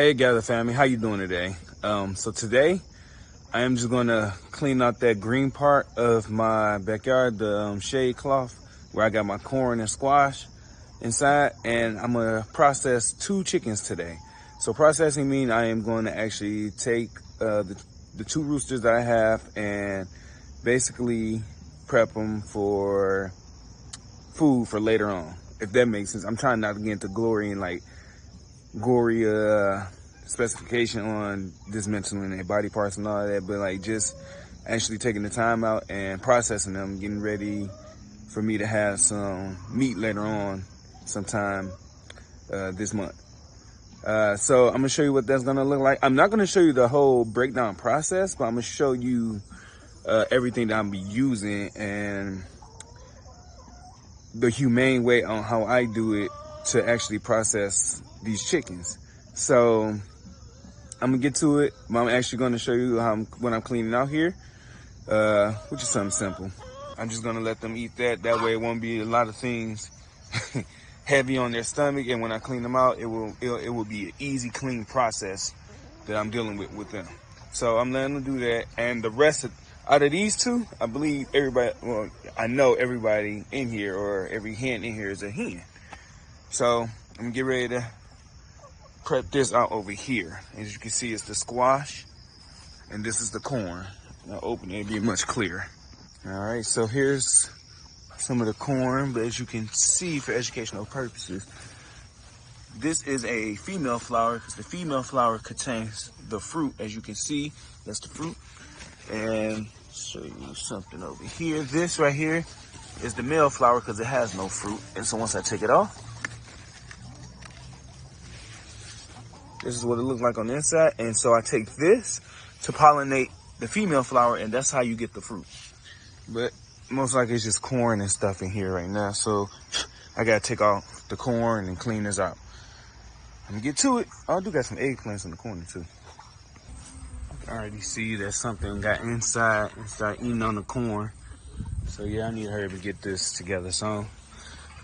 Hey Gather family, how you doing today? So today I am just gonna clean out that green part of my backyard, the shade cloth where I got my corn and squash inside, and I'm gonna process 2 chickens today. So processing means I am going to actually take the 2 roosters that I have and basically prep them for food for later on, if that makes sense. I'm trying not to get into gory specification on dismantling their body parts and all that, but like just actually taking the time out and processing them, getting ready for me to have some meat later on sometime this month. So I'm gonna show you what that's gonna look like. I'm not gonna show you the whole breakdown process, but I'm gonna show you everything that I'm gonna be using and the humane way on how I do it to actually process these chickens. So I'm gonna get to it, but I'm actually gonna show you what I'm cleaning out here, which is something simple. I'm just gonna let them eat that. That way it won't be a lot of things heavy on their stomach, and when I clean them out, it will be an easy, clean process that I'm dealing with them. So I'm letting them do that, and the rest out of these 2, I believe everybody, well, I know everybody in here, or every hen in here is a hen. So I'm gonna get ready to prep this out over here. As you can see, it's the squash, and this is the corn. I'll open it, it'll be much clearer. All right, so here's some of the corn, but as you can see, for educational purposes, this is a female flower because the female flower contains the fruit. As you can see, that's the fruit. And show you something over here. This right here is the male flower because it has no fruit. And so once I take it off, this is what it looks like on the inside. And so I take this to pollinate the female flower, and that's how you get the fruit. But most likely it's just corn and stuff in here right now. So I gotta take off the corn and clean this out. I'm gonna get to it. I do got some eggplants in the corner too. I can already see that something got inside and started eating on the corn. So yeah, I need to hurry up and get this together. So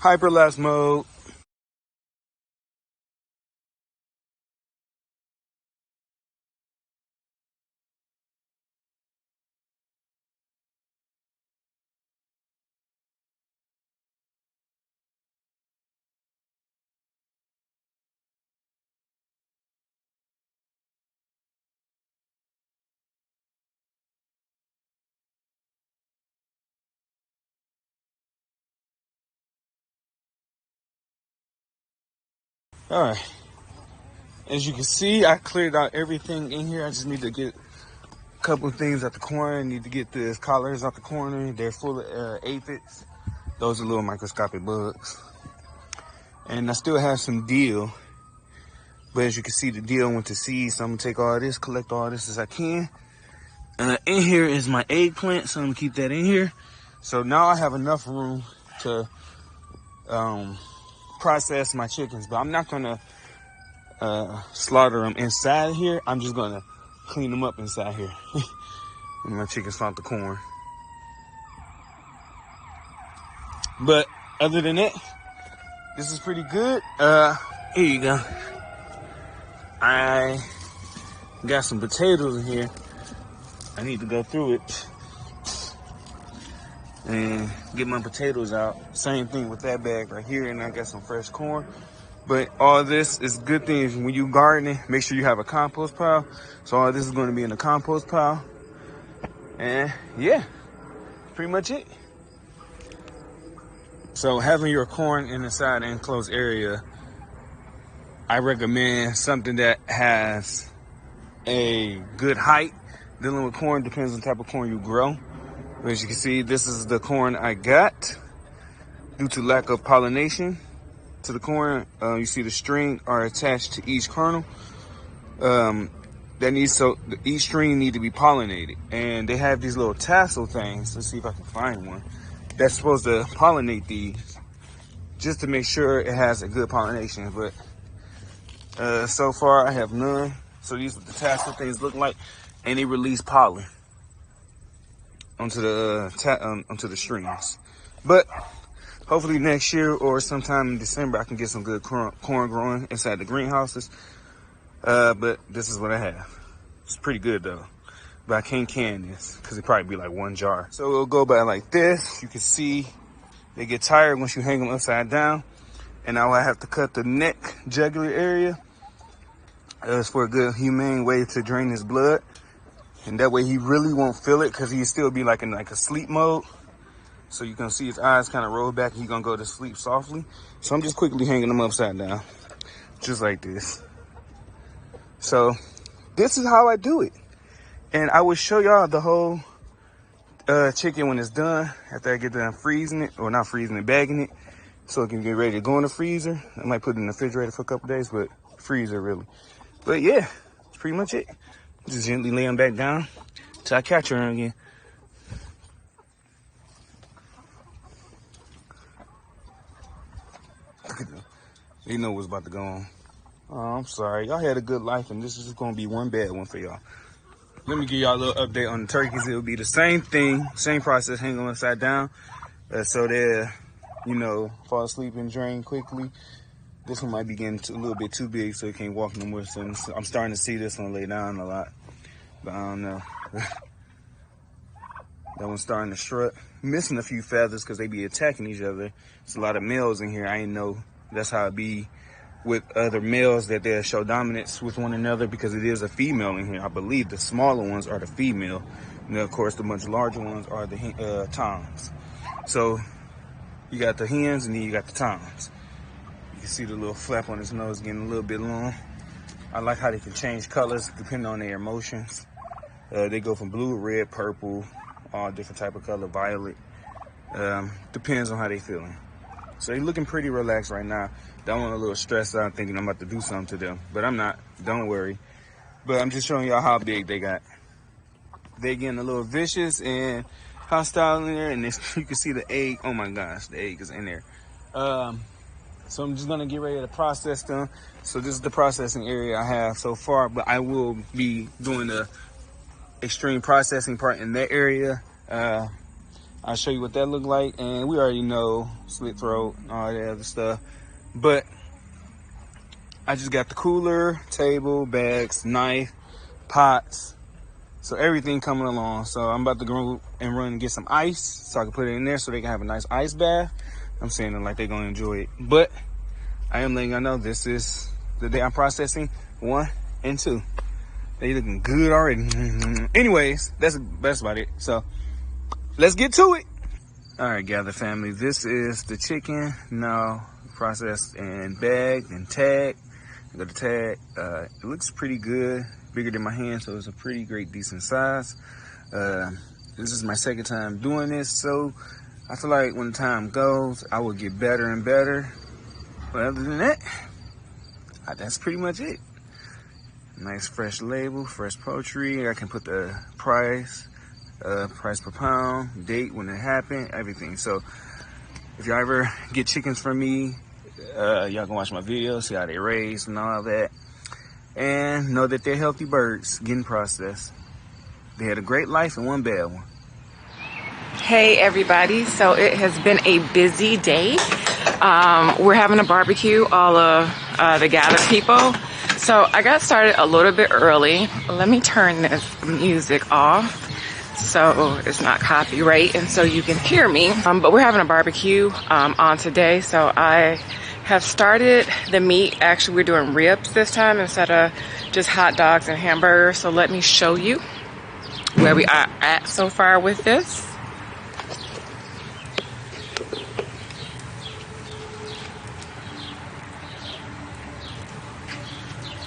hyperlapse mode. All right. As you can see, I cleared out everything in here. I just need to get a couple of things out the corner. I need to get the collars out the corner. They're full of aphids. Those are little microscopic bugs. And I still have some deal. But as you can see, the deal went to seed. So I'm gonna take all this, collect all this as I can. In here is my eggplant, so I'm gonna keep that in here. So now I have enough room to process my chickens, but I'm not gonna slaughter them inside here. I'm just gonna clean them up inside here. When my chickens found the corn. But other than that, this is pretty good. Here you go. I got some potatoes in here. I need to go through it and get my potatoes out. Same thing with that bag right here, and I got some fresh corn. But all this is good things. When you gardening, make sure you have a compost pile. So all this is going to be in the compost pile. And yeah, pretty much it. So having your corn inside an enclosed area, I recommend something that has a good height. Dealing with corn depends on the type of corn you grow. As you can see, this is the corn I got. Due to lack of pollination to the corn, you see the string are attached to each kernel. Each string need to be pollinated, and they have these little tassel things. Let's see if I can find one that's supposed to pollinate these, just to make sure it has a good pollination. But so far I have none. So these are the tassel things look like, and they release pollen onto the strings. But hopefully next year or sometime in December, I can get some good corn growing inside the greenhouses. But this is what I have. It's pretty good though. But I can't can this because it probably be like one jar. So it'll go by like this. You can see they get tired once you hang them upside down. And now I have to cut the neck jugular area. It's for a good humane way to drain his blood. And that way he really won't feel it because he'll still be like in like a sleep mode. So you can see his eyes kind of roll back and he's gonna go to sleep softly. So I'm just quickly hanging him upside down, just like this. So this is how I do it. And I will show y'all the whole chicken when it's done, after I get done freezing it, or not freezing it, bagging it, so it can get ready to go in the freezer. I might put it in the refrigerator for a couple days, but freezer really. But yeah, that's pretty much it. Just gently lay them back down till I catch her again. Look at them. They know what's about to go on. Oh, I'm sorry. Y'all had a good life, and this is just gonna be one bad one for y'all. Let me give y'all a little update on the turkeys. It'll be the same thing, same process, hang them upside down. So they'll, you know, fall asleep and drain quickly. This one might be getting a little bit too big, so it can't walk no more. So I'm starting to see this one lay down a lot, but I don't know. That one's starting to strut. Missing a few feathers because they be attacking each other. There's a lot of males in here. I didn't know that's how it be with other males, that they'll show dominance with one another, because it is a female in here. I believe the smaller ones are the female. And then of course the much larger ones are the toms. So you got the hens and then you got the toms. You can see the little flap on his nose getting a little bit long. I like how they can change colors depending on their emotions. They go from blue, red, purple, all different type of color, violet. Depends on how they feeling. So they're looking pretty relaxed right now. That one a little stressed out, thinking I'm about to do something to them, but I'm not. Don't worry. But I'm just showing y'all how big they got. They getting a little vicious and hostile in there, and you can see the egg. Oh my gosh, the egg is in there. So I'm just gonna get ready to process them. So this is the processing area I have so far, but I will be doing the extreme processing part in that area. I'll show you what that look like, and we already know slit throat and all that other stuff. But I just got the cooler, table, bags, knife, pots, so everything coming along. So I'm about to go and run and get some ice so I can put it in there so they can have a nice ice bath. I'm saying it like they're gonna enjoy it, but I am letting y'all know this is the day I'm processing 1 and 2. They looking good already. Anyways, that's about it. So let's get to it. All right, Gather family, this is the chicken now processed and bagged and tagged. I got the tag. It looks pretty good, bigger than my hand, so it's a pretty great, decent size. This is my second time doing this, so I feel like when the time goes, I will get better and better. But other than that, that's pretty much it. Nice fresh label, fresh poultry. I can put the price per pound, date when it happened, everything. So if y'all ever get chickens from me, y'all can watch my videos, see how they raise and all that, and know that they're healthy birds getting processed. They had a great life and one bad one. Hey everybody, so it has been a busy day. We're having a barbecue, all of the gathered people. So I got started a little bit early. Let me turn this music off so it's not copyright and so you can hear me. But we're having a barbecue on today, so I have started the meat. Actually, we're doing ribs this time instead of just hot dogs and hamburgers. So let me show you where we are at so far with this.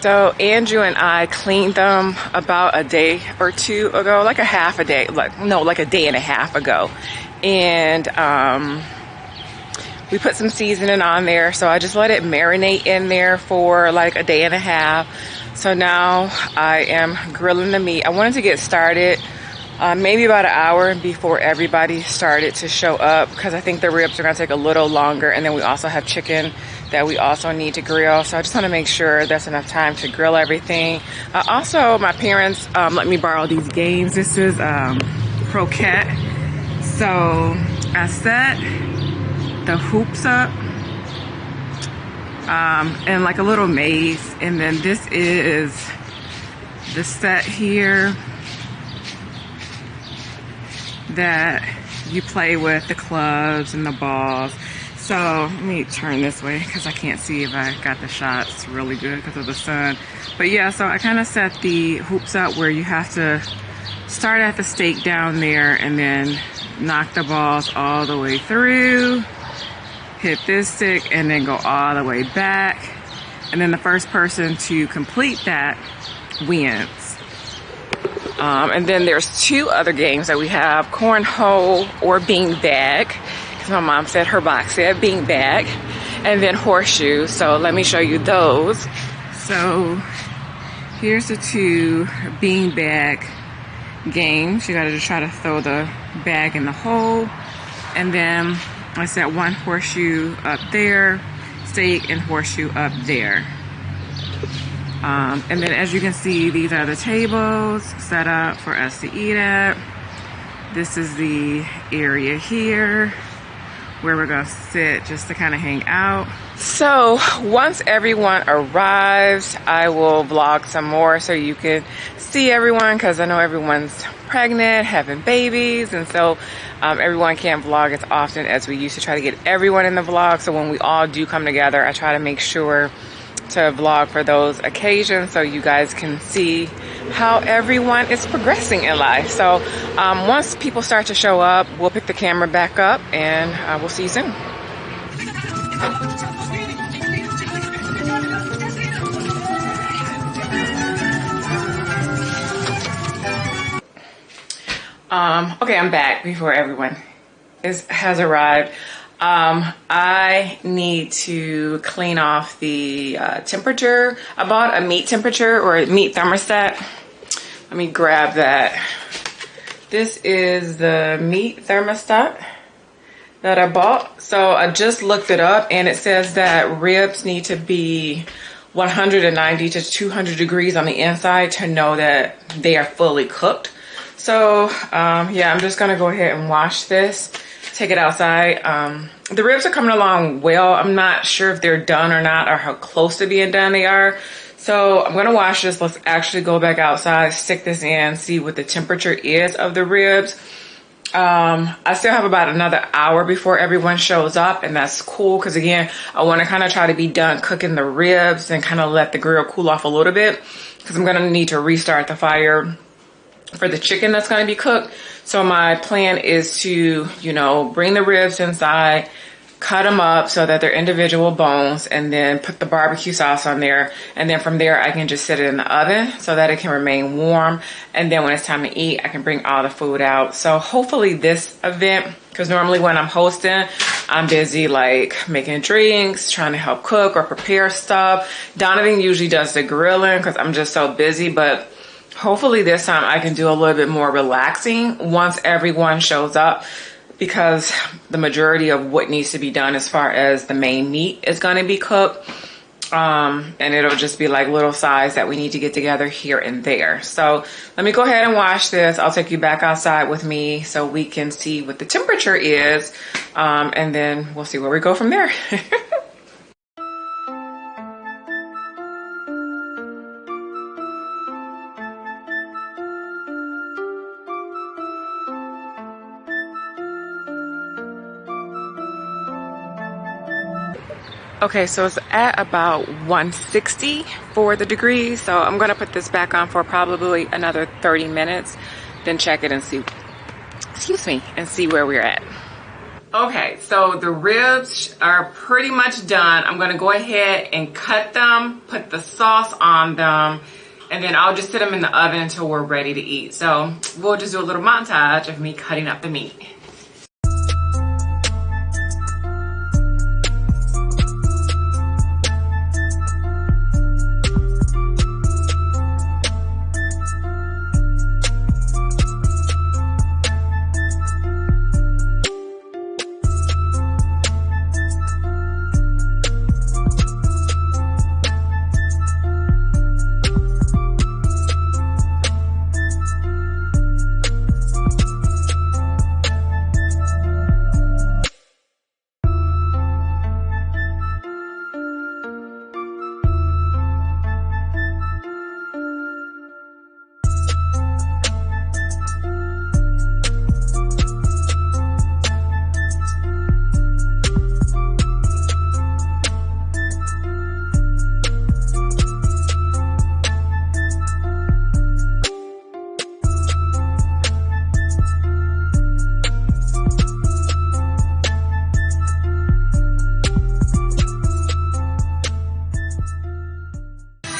So Andrew and I cleaned them about a day or two ago, like a half a day, like a day and a half ago. And we put some seasoning on there. So I just let it marinate in there for like a day and a half. So now I am grilling the meat. I wanted to get started maybe about an hour before everybody started to show up, because I think the ribs are gonna take a little longer. And then we also have chicken that we also need to grill. So I just want to make sure there's enough time to grill everything. Also, my parents let me borrow these games. This is croquette. So I set the hoops up and like a little maze. And then this is the set here that you play with, the clubs and the balls. So let me turn this way because I can't see if I got the shots really good because of the sun. But yeah, so I kind of set the hoops up where you have to start at the stake down there and then knock the balls all the way through, hit this stick, and then go all the way back. And then the first person to complete that wins. And then there's two other games that we have, cornhole or beanbag, because my mom said her box said beanbag, and then horseshoe. So let me show you those. So here's the two beanbag games. You gotta just try to throw the bag in the hole. And then I set one horseshoe up there, stake and horseshoe up there. And then as you can see, these are the tables set up for us to eat at. This is the area here where we're gonna sit just to kind of hang out. So once everyone arrives, I will vlog some more so you can see everyone, because I know everyone's pregnant, having babies, and so everyone can't vlog as often as we used to try to get everyone in the vlog. So when we all do come together, I try to make sure to vlog for those occasions so you guys can see how everyone is progressing in life. So once people start to show up, we'll pick the camera back up and we'll see you soon. Okay, I'm back before everyone has arrived. I need to clean off the temperature. I bought a meat temperature or a meat thermostat. Let me grab that. This is the meat thermostat that I bought. So I just looked it up and it says that ribs need to be 190 to 200 degrees on the inside to know that they are fully cooked. So yeah, I'm just gonna go ahead and wash this, take it outside. The ribs are coming along well. I'm not sure if they're done or not, or how close to being done they are. So I'm gonna wash this. Let's actually go back outside, stick this in, see what the temperature is of the ribs. I still have about another hour before everyone shows up, and that's cool because again, I want to kind of try to be done cooking the ribs and kind of let the grill cool off a little bit, because I'm gonna need to restart the fire for the chicken that's going to be cooked. So my plan is to, you know, bring the ribs inside, cut them up so that they're individual bones, and then put the barbecue sauce on there. And then from there, I can just sit it in the oven so that it can remain warm. And then when it's time to eat, I can bring all the food out. So hopefully this event, because normally when I'm hosting, I'm busy like making drinks, trying to help cook or prepare stuff. Donovan usually does the grilling because I'm just so busy, but hopefully this time I can do a little bit more relaxing once everyone shows up, because the majority of what needs to be done as far as the main meat is going to be cooked. And it'll just be like little sides that we need to get together here and there. So let me go ahead and wash this. I'll take you back outside with me so we can see what the temperature is. And then we'll see where we go from there. Okay, so it's at about 160 for the degrees. So I'm gonna put this back on for probably another 30 minutes, then check it and see, excuse me, and see where we're at. Okay, so the ribs are pretty much done. I'm gonna go ahead and cut them, put the sauce on them, and then I'll just sit them in the oven until we're ready to eat. So we'll just do a little montage of me cutting up the meat.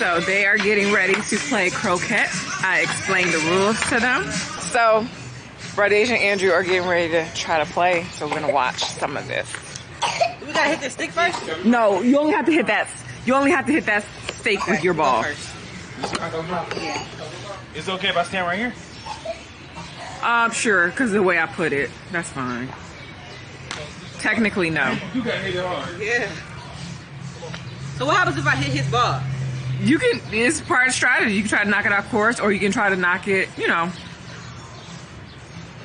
So they are getting ready to play croquet. I explained the rules to them. So Radeja and Andrew are getting ready to try to play. So we're gonna watch some of this. We gotta hit the stick first? No, you only have to hit that. You only have to hit that stake with your ball. It's okay if I stand right here? Sure, because the way I put it, that's fine. Technically, no. You gotta hit it hard. Yeah. So what happens if I hit his ball? You can, it's part of strategy. You can try to knock it off course, or you can try to knock it, you know.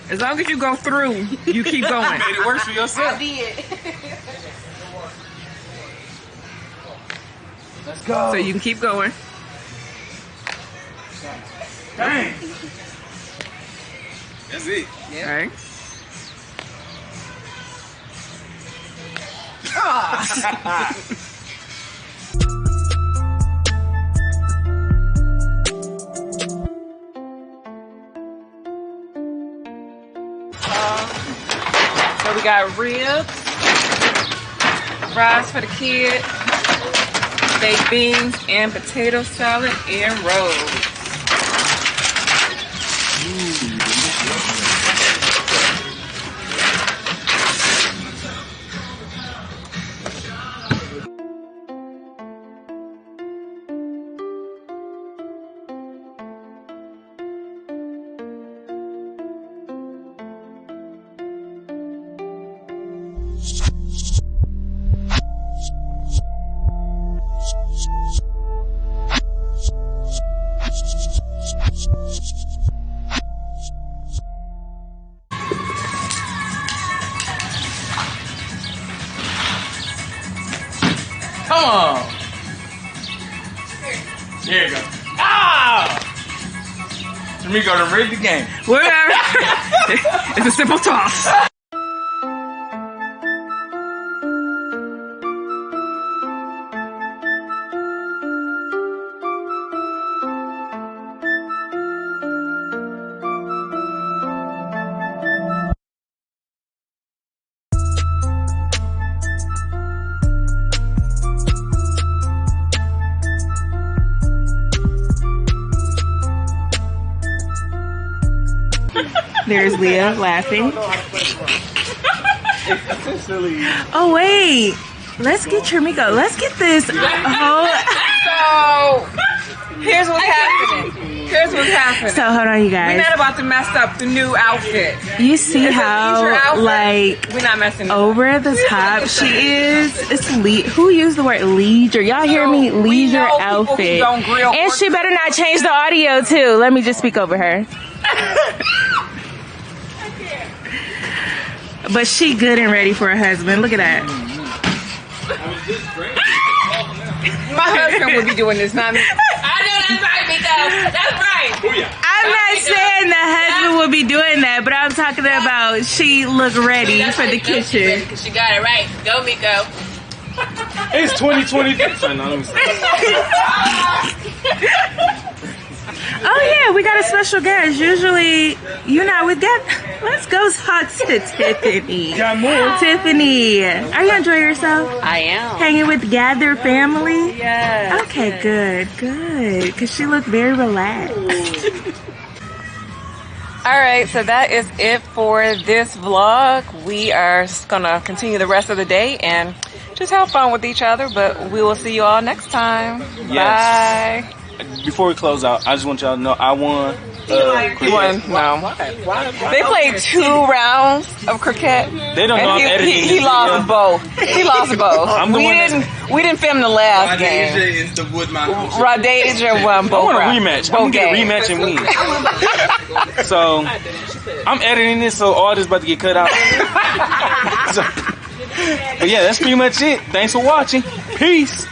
As long as you go through, you keep going. It works for yourself. I did. Let's go. So you can keep going. Dang. That's it. Okay. So we got ribs, fries for the kid, baked beans, and potato salad and rolls. Come on. There you go. Ah! Tamiko done rigged the game. Whatever. It's a simple toss. There's Leah laughing. Oh wait, let's get Trimiko. Let's get this whole. So here's what's happening. Here's what's happening. So hold on, you We're guys. not about to mess up the new outfit. You see It's a leisure how outfit. like We're not messing up. over the top she is? It's who used the word leisure? Y'all hear me? So, we Leisure know people who outfit. don't grill And she better not change the audio too. Let me just speak over her. But she good and ready for a husband. Look at that. My husband would be doing this, not me. I know that's right, Miko. That's right. I'm not saying the husband will be doing that, but I'm talking about she look ready for the kitchen. Because she got it right. Go, Miko. It's 2020. Oh yeah, we got a special guest. Usually, you're not with Gab. Let's go talk to Tiffany. Got more. Tiffany, are you enjoying yourself? I am. Hanging with Gather family? Yes. Okay, good. Because she looked very relaxed. All right, so that is it for this vlog. We are gonna continue the rest of the day and just have fun with each other, but we will see you all next time. Yes. Bye. Before we close out, I just want y'all to know I won. You won? No. They played 2 rounds of cricket. They don't know I'm And editing he this lost video. both. He lost both. I'm the one We didn't film the last game. is the Woodmont. Radeja won I both want a rounds. rematch. I'm Both gonna get a games. rematch and win. So I'm editing this, so all this about to get cut out. But yeah, that's pretty much it. Thanks for watching. Peace.